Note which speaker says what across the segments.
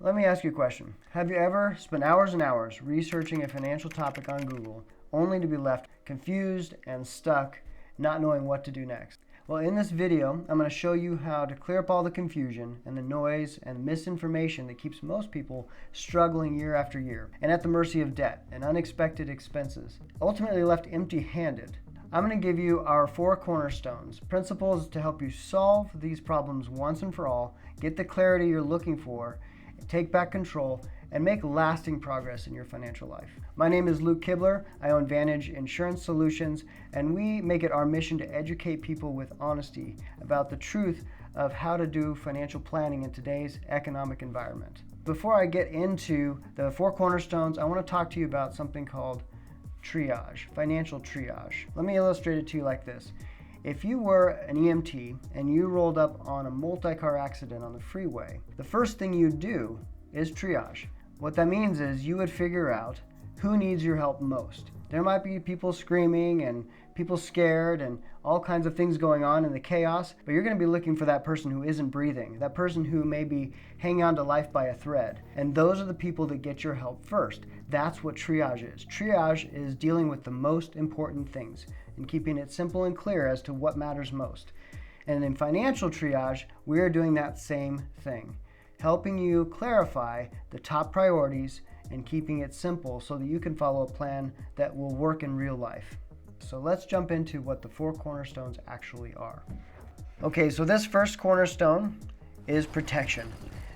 Speaker 1: Let me ask you a question. Have you ever spent hours and hours researching a financial topic on Google only to be left confused and stuck, not knowing what to do next? Well, in this video, I'm going to show you how to clear up all the confusion and the noise and misinformation that keeps most people struggling year after year and at the mercy of debt and unexpected expenses, ultimately left empty-handed. I'm going to give you our 4 cornerstones, principles to help you solve these problems once and for all, get the clarity you're looking for, take back control, and make lasting progress in your financial life. My name is Luke Kibler. I own Vantage Insurance Solutions, and we make it our mission to educate people with honesty about the truth of how to do financial planning in today's economic environment. Before I get into the 4 cornerstones, I want to talk to you about something called triage, financial triage. Let me illustrate it to you like this. If you were an EMT and you rolled up on a multi-car accident on the freeway, the first thing you do is triage. What that means is you would figure out who needs your help most. There might be people screaming and people scared and all kinds of things going on in the chaos, but you're going to be looking for that person who isn't breathing, that person who may be hanging on to life by a thread. And those are the people that get your help first. That's what triage is. Triage is dealing with the most important things and keeping it simple and clear as to what matters most. And in financial triage, we are doing that same thing, helping you clarify the top priorities and keeping it simple so that you can follow a plan that will work in real life. So let's jump into what the 4 cornerstones actually are. Okay, so this first cornerstone is protection.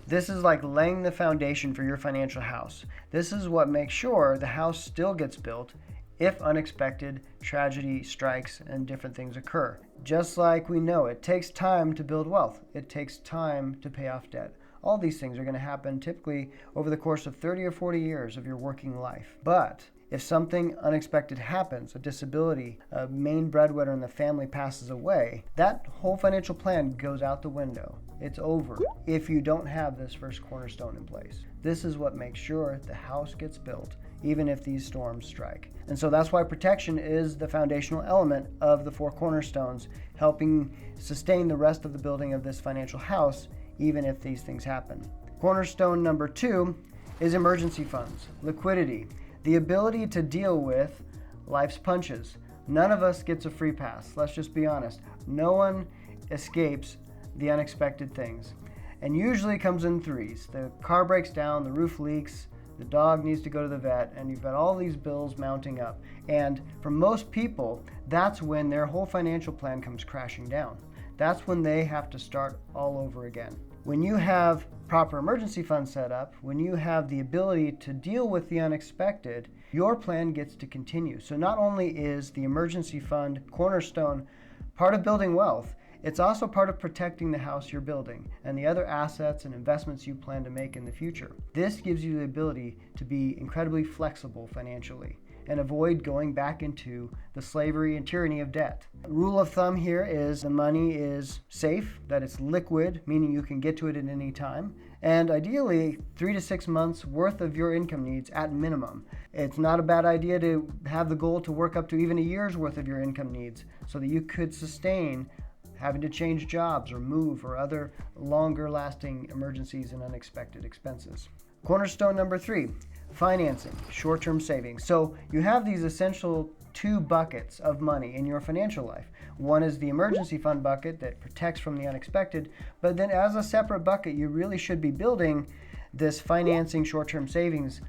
Speaker 1: This is like laying the foundation for your financial house. This is what makes sure the house still gets built if unexpected tragedy strikes and different things occur. Just like we know it takes time to build wealth, it takes time to pay off debt. All these things are going to happen typically over the course of 30 or 40 years of your working life. But if something unexpected happens, a disability, a main breadwinner in the family passes away, that whole financial plan goes out the window. It's over if you don't have this first cornerstone in place. This is what makes sure the house gets built, even if these storms strike. And so that's why protection is the foundational element of the 4 cornerstones, helping sustain the rest of the building of this financial house, even if these things happen. Cornerstone number 2 is emergency funds, liquidity, the ability to deal with life's punches. None of us gets a free pass. Let's just be honest. No one escapes the unexpected things. And usually it comes in threes. The car breaks down, the roof leaks, the dog needs to go to the vet, and you've got all these bills mounting up. And for most people, that's when their whole financial plan comes crashing down. That's when they have to start all over again. When you have proper emergency funds set up, when you have the ability to deal with the unexpected, your plan gets to continue. So not only is the emergency fund cornerstone part of building wealth, it's also part of protecting the house you're building and the other assets and investments you plan to make in the future. This gives you the ability to be incredibly flexible financially and avoid going back into the slavery and tyranny of debt. Rule of thumb here is the money is safe, that it's liquid, meaning you can get to it at any time, and ideally 3 to 6 months worth of your income needs at minimum. It's not a bad idea to have the goal to work up to even a year's worth of your income needs so that you could sustain having to change jobs or move or other longer lasting emergencies and unexpected expenses. Cornerstone number 3, financing, short-term savings. So you have these essential 2 buckets of money in your financial life. One is the emergency fund bucket that protects from the unexpected, but then as a separate bucket, you really should be building this financing short-term savings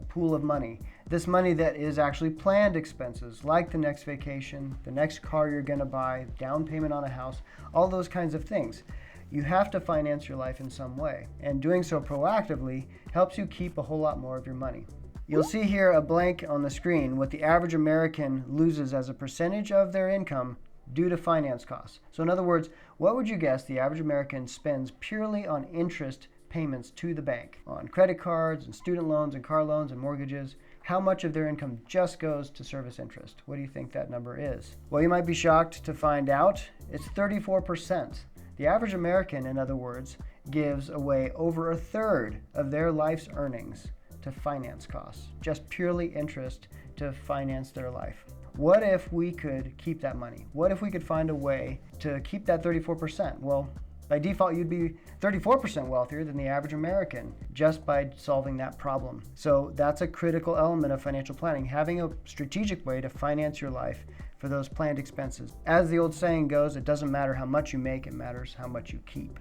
Speaker 1: pool of money. This money that is actually planned expenses like the next vacation, the next car you're going to buy, down payment on a house, all those kinds of things. You have to finance your life in some way, and doing so proactively helps you keep a whole lot more of your money. You'll see here a blank on the screen what the average American loses as a percentage of their income due to finance costs. So in other words, what would you guess the average American spends purely on interest payments to the bank, on credit cards and student loans and car loans and mortgages? How much of their income just goes to service interest? What do you think that number is? Well, you might be shocked to find out it's 34%. The average American, in other words, gives away over a third of their life's earnings to finance costs, just purely interest to finance their life. What if we could keep that money? What if we could find a way to keep that 34%? Well, By default, you'd be 34% wealthier than the average American just by solving that problem. So that's a critical element of financial planning, having a strategic way to finance your life for those planned expenses. As the old saying goes, it doesn't matter how much you make, it matters how much you keep.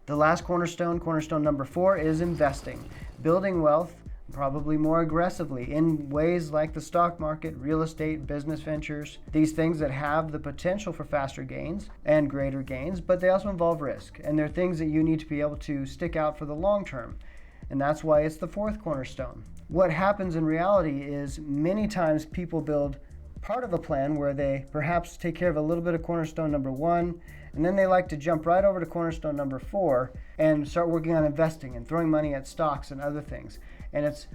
Speaker 1: The last cornerstone number 4, is investing. Building wealth, probably more aggressively, in ways like the stock market, real estate, business ventures, these things that have the potential for faster gains and greater gains, but they also involve risk. And they're things that you need to be able to stick out for the long term. And that's why it's the 4th cornerstone. What happens in reality is many times people build part of a plan where they perhaps take care of a little bit of cornerstone number 1, and then they like to jump right over to cornerstone number 4 and start working on investing and throwing money at stocks and other things. And it's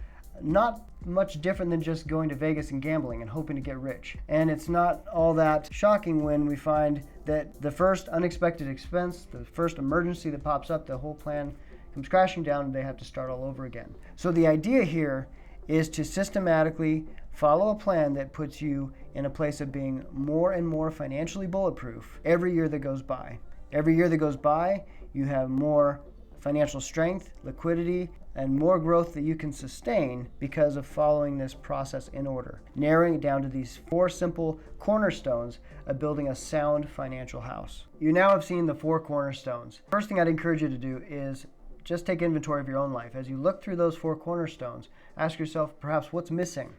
Speaker 1: not much different than just going to Vegas and gambling and hoping to get rich. And it's not all that shocking when we find that the first unexpected expense, the first emergency that pops up, the whole plan comes crashing down and they have to start all over again. So the idea here is to systematically follow a plan that puts you in a place of being more and more financially bulletproof every year that goes by. Every year that goes by, you have more financial strength, liquidity, and more growth that you can sustain because of following this process in order, narrowing it down to these 4 simple cornerstones of building a sound financial house. You now have seen the 4 cornerstones. First thing I'd encourage you to do is just take inventory of your own life. As you look through those 4 cornerstones, ask yourself perhaps what's missing,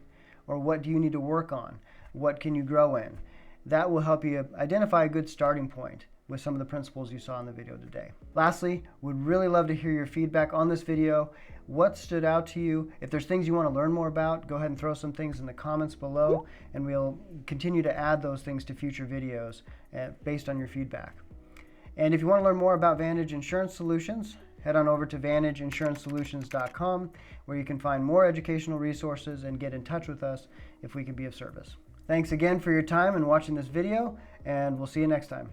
Speaker 1: or what do you need to work on? What can you grow in? That will help you identify a good starting point with some of the principles you saw in the video today. Lastly, would really love to hear your feedback on this video. What stood out to you? If there's things you want to learn more about, go ahead and throw some things in the comments below, and we'll continue to add those things to future videos based on your feedback. And if you want to learn more about Vantage Insurance Solutions, head on over to VantageInsuranceSolutions.com, where you can find more educational resources and get in touch with us if we can be of service. Thanks again for your time and watching this video, and we'll see you next time.